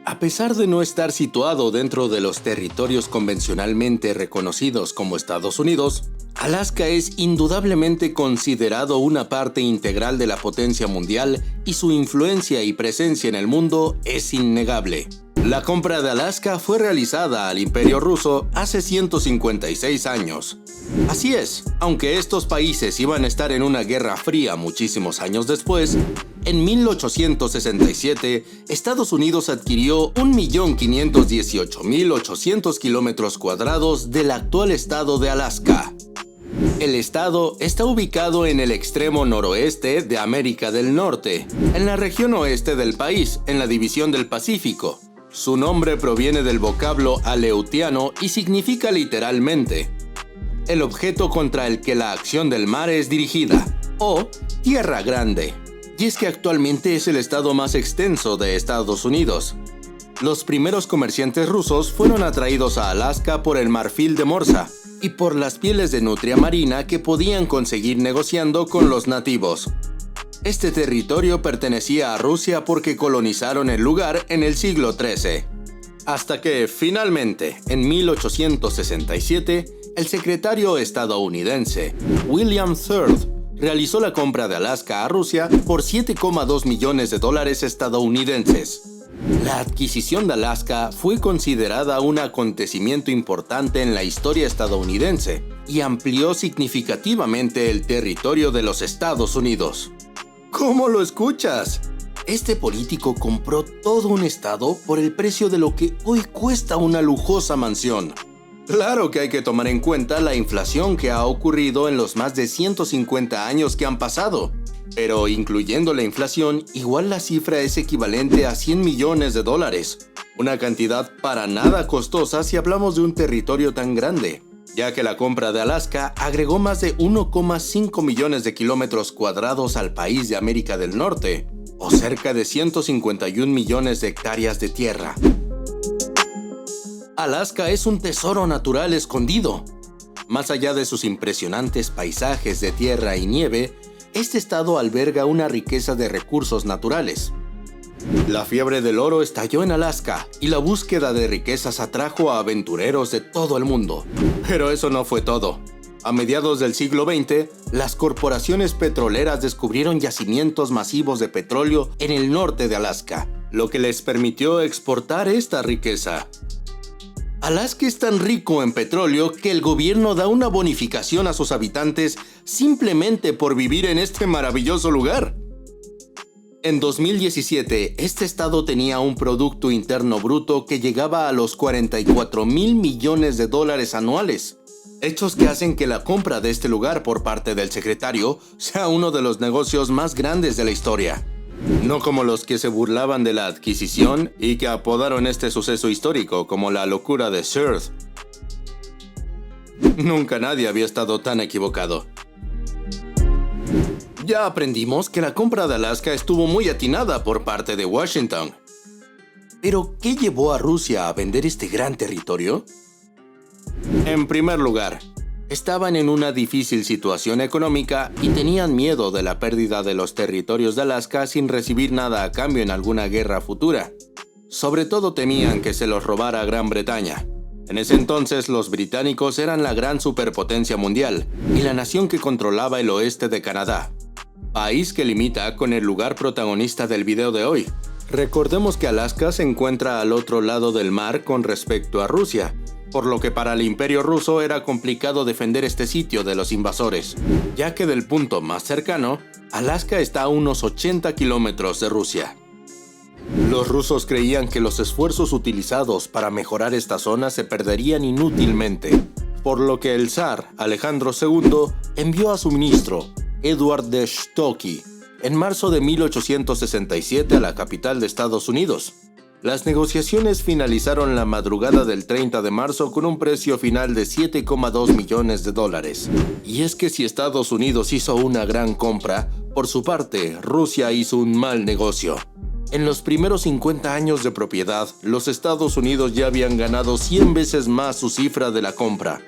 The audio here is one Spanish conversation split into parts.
A pesar de no estar situado dentro de los territorios convencionalmente reconocidos como Estados Unidos, Alaska es indudablemente considerado una parte integral de la potencia mundial y su influencia y presencia en el mundo es innegable. La compra de Alaska fue realizada al Imperio Ruso hace 156 años. Así es, aunque estos países iban a estar en una guerra fría muchísimos años después, en 1867, Estados Unidos adquirió 1.518.800 kilómetros cuadrados del actual estado de Alaska. El estado está ubicado en el extremo noroeste de América del Norte, en la región oeste del país, en la división del Pacífico. Su nombre proviene del vocablo aleutiano y significa literalmente el objeto contra el que la acción del mar es dirigida, o tierra grande. Y es que actualmente es el estado más extenso de Estados Unidos. Los primeros comerciantes rusos fueron atraídos a Alaska por el marfil de Morsa y por las pieles de nutria marina que podían conseguir negociando con los nativos. Este territorio pertenecía a Rusia porque colonizaron el lugar en el siglo XIII. Hasta que, finalmente, en 1867, el secretario estadounidense William Third realizó la compra de Alaska a Rusia por $7,2 millones estadounidenses. La adquisición de Alaska fue considerada un acontecimiento importante en la historia estadounidense y amplió significativamente el territorio de los Estados Unidos. ¿Cómo lo escuchas? Este político compró todo un estado por el precio de lo que hoy cuesta una lujosa mansión. Claro que hay que tomar en cuenta la inflación que ha ocurrido en los más de 150 años que han pasado. Pero incluyendo la inflación, igual la cifra es equivalente a $100 millones. Una cantidad para nada costosa si hablamos de un territorio tan grande, ya que la compra de Alaska agregó más de 1,5 millones de kilómetros cuadrados al país de América del Norte, o cerca de 151 millones de hectáreas de tierra. Alaska es un tesoro natural escondido. Más allá de sus impresionantes paisajes de tierra y nieve, este estado alberga una riqueza de recursos naturales. La fiebre del oro estalló en Alaska y la búsqueda de riquezas atrajo a aventureros de todo el mundo. Pero eso no fue todo. A mediados del siglo XX, las corporaciones petroleras descubrieron yacimientos masivos de petróleo en el norte de Alaska, lo que les permitió exportar esta riqueza. Alaska es tan rico en petróleo que el gobierno da una bonificación a sus habitantes simplemente por vivir en este maravilloso lugar. En 2017, este estado tenía un Producto Interno Bruto que llegaba a los $44,000 millones anuales. Hechos que hacen que la compra de este lugar por parte del secretario sea uno de los negocios más grandes de la historia. No como los que se burlaban de la adquisición y que apodaron este suceso histórico como la locura de Third. Nunca nadie había estado tan equivocado. Ya aprendimos que la compra de Alaska estuvo muy atinada por parte de Washington. ¿Pero qué llevó a Rusia a vender este gran territorio? En primer lugar, estaban en una difícil situación económica y tenían miedo de la pérdida de los territorios de Alaska sin recibir nada a cambio en alguna guerra futura. Sobre todo temían que se los robara Gran Bretaña. En ese entonces los británicos eran la gran superpotencia mundial y la nación que controlaba el oeste de Canadá, país que limita con el lugar protagonista del video de hoy. Recordemos que Alaska se encuentra al otro lado del mar con respecto a Rusia, por lo que para el Imperio Ruso era complicado defender este sitio de los invasores, ya que del punto más cercano, Alaska está a unos 80 kilómetros de Rusia. Los rusos creían que los esfuerzos utilizados para mejorar esta zona se perderían inútilmente, por lo que el zar Alejandro II envió a su ministro, Edward de Stocki, en marzo de 1867 a la capital de Estados Unidos. Las negociaciones finalizaron la madrugada del 30 de marzo con un precio final de $7,2 millones. Y es que si Estados Unidos hizo una gran compra, por su parte, Rusia hizo un mal negocio. En los primeros 50 años de propiedad, los Estados Unidos ya habían ganado 100 veces más su cifra de la compra.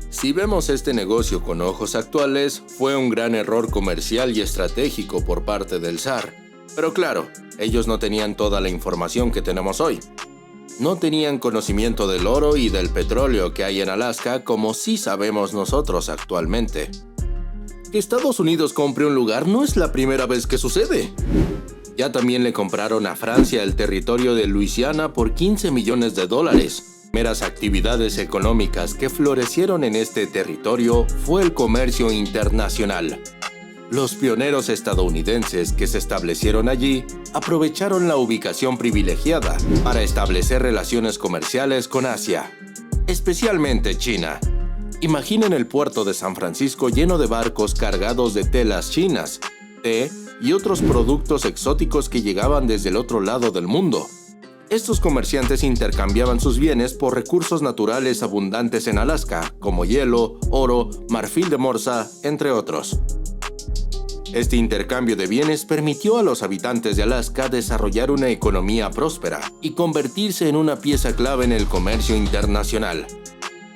Si vemos este negocio con ojos actuales, fue un gran error comercial y estratégico por parte del zar. Pero claro, ellos no tenían toda la información que tenemos hoy. No tenían conocimiento del oro y del petróleo que hay en Alaska como sí sabemos nosotros actualmente. Que Estados Unidos compre un lugar no es la primera vez que sucede. Ya también le compraron a Francia el territorio de Luisiana por $15 millones. Meras actividades económicas que florecieron en este territorio fue el comercio internacional. Los pioneros estadounidenses que se establecieron allí aprovecharon la ubicación privilegiada para establecer relaciones comerciales con Asia, especialmente China. Imaginen el puerto de San Francisco lleno de barcos cargados de telas chinas, té y otros productos exóticos que llegaban desde el otro lado del mundo. Estos comerciantes intercambiaban sus bienes por recursos naturales abundantes en Alaska, como hielo, oro, marfil de morsa, entre otros. Este intercambio de bienes permitió a los habitantes de Alaska desarrollar una economía próspera y convertirse en una pieza clave en el comercio internacional.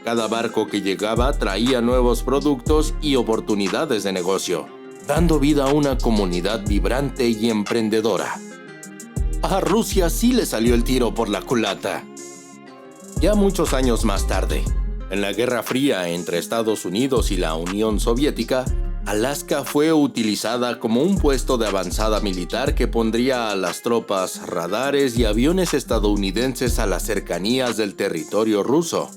Cada barco que llegaba traía nuevos productos y oportunidades de negocio, dando vida a una comunidad vibrante y emprendedora. A Rusia sí le salió el tiro por la culata. Ya muchos años más tarde, en la Guerra Fría entre Estados Unidos y la Unión Soviética, Alaska fue utilizada como un puesto de avanzada militar que pondría a las tropas, radares y aviones estadounidenses a las cercanías del territorio ruso.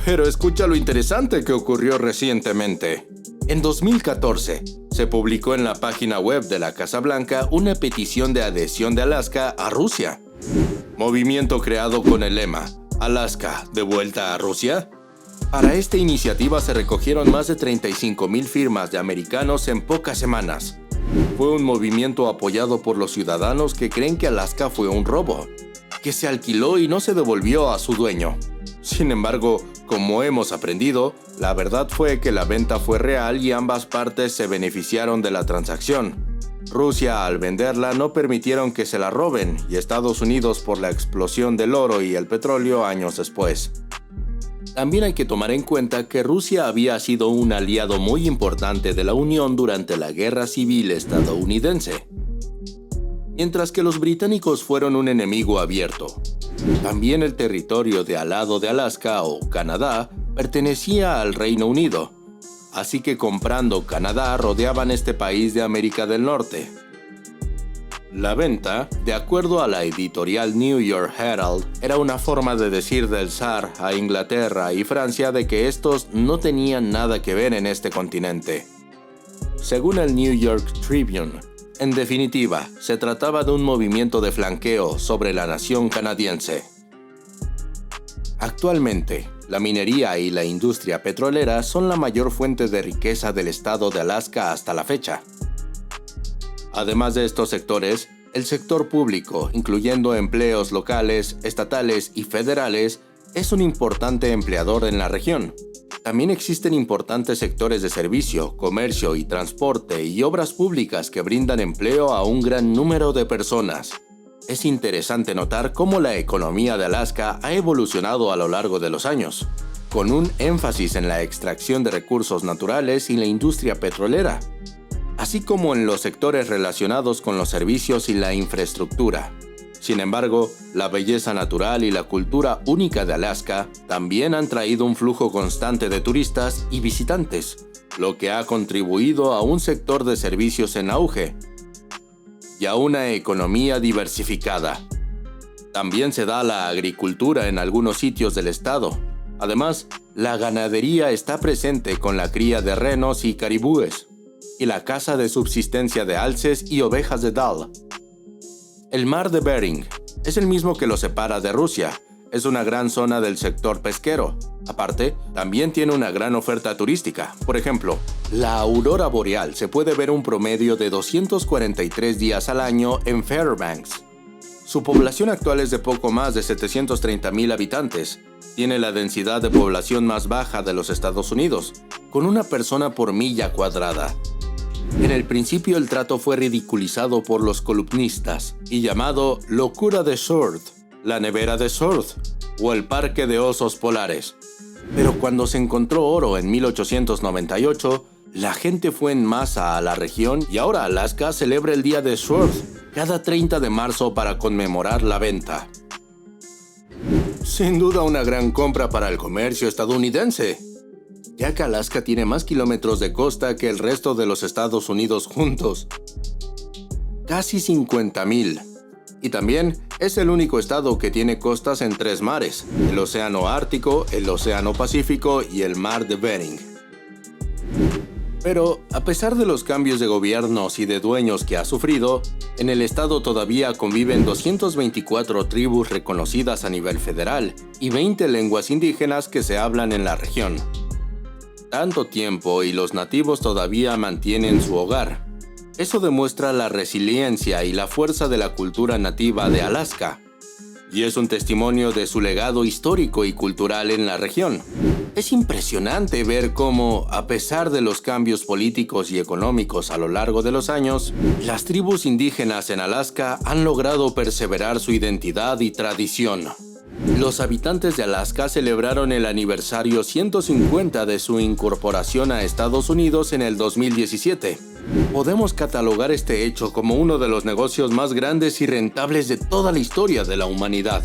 Pero escucha lo interesante que ocurrió recientemente. En 2014, se publicó en la página web de la Casa Blanca una petición de adhesión de Alaska a Rusia. Movimiento creado con el lema «Alaska, ¿de vuelta a Rusia?». Para esta iniciativa se recogieron más de 35,000 firmas de americanos en pocas semanas. Fue un movimiento apoyado por los ciudadanos que creen que Alaska fue un robo, que se alquiló y no se devolvió a su dueño. Sin embargo, como hemos aprendido, la verdad fue que la venta fue real y ambas partes se beneficiaron de la transacción. Rusia, al venderla, no permitieron que se la roben y Estados Unidos por la explosión del oro y el petróleo años después. También hay que tomar en cuenta que Rusia había sido un aliado muy importante de la Unión durante la Guerra Civil estadounidense, mientras que los británicos fueron un enemigo abierto. También el territorio de al lado de Alaska o Canadá pertenecía al Reino Unido, así que comprando Canadá rodeaban este país de América del Norte. La venta, de acuerdo a la editorial New York Herald, era una forma de decir del zar a Inglaterra y Francia de que estos no tenían nada que ver en este continente. Según el New York Tribune, en definitiva, se trataba de un movimiento de flanqueo sobre la nación canadiense. Actualmente, la minería y la industria petrolera son la mayor fuente de riqueza del estado de Alaska hasta la fecha. Además de estos sectores, el sector público, incluyendo empleos locales, estatales y federales, es un importante empleador en la región. También existen importantes sectores de servicio, comercio y transporte y obras públicas que brindan empleo a un gran número de personas. Es interesante notar cómo la economía de Alaska ha evolucionado a lo largo de los años, con un énfasis en la extracción de recursos naturales y la industria petrolera, así como en los sectores relacionados con los servicios y la infraestructura. Sin embargo, la belleza natural y la cultura única de Alaska también han traído un flujo constante de turistas y visitantes, lo que ha contribuido a un sector de servicios en auge y a una economía diversificada. También se da la agricultura en algunos sitios del estado. Además, la ganadería está presente con la cría de renos y caribúes, y la caza de subsistencia de alces y ovejas de Dall. El mar de Bering es el mismo que lo separa de Rusia. Es una gran zona del sector pesquero. Aparte, también tiene una gran oferta turística. Por ejemplo, la aurora boreal se puede ver un promedio de 243 días al año en Fairbanks. Su población actual es de poco más de 730,000 habitantes. Tiene la densidad de población más baja de los Estados Unidos, con una persona por milla cuadrada. En el principio el trato fue ridiculizado por los columnistas y llamado locura de Sword, la nevera de Sword o el parque de osos polares. Pero cuando se encontró oro en 1898, la gente fue en masa a la región y ahora Alaska celebra el día de Sword, cada 30 de marzo para conmemorar la venta. Sin duda una gran compra para el comercio estadounidense, ya que Alaska tiene más kilómetros de costa que el resto de los Estados Unidos juntos. Casi 50,000. Y también es el único estado que tiene costas en 3 mares: el Océano Ártico, el Océano Pacífico y el Mar de Bering. Pero, a pesar de los cambios de gobiernos y de dueños que ha sufrido, en el estado todavía conviven 224 tribus reconocidas a nivel federal y 20 lenguas indígenas que se hablan en la región. Tanto tiempo y los nativos todavía mantienen su hogar. Eso demuestra la resiliencia y la fuerza de la cultura nativa de Alaska, y es un testimonio de su legado histórico y cultural en la región. Es impresionante ver cómo, a pesar de los cambios políticos y económicos a lo largo de los años, las tribus indígenas en Alaska han logrado perseverar su identidad y tradición. Los habitantes de Alaska celebraron el aniversario 150 de su incorporación a Estados Unidos en el 2017. Podemos catalogar este hecho como uno de los negocios más grandes y rentables de toda la historia de la humanidad.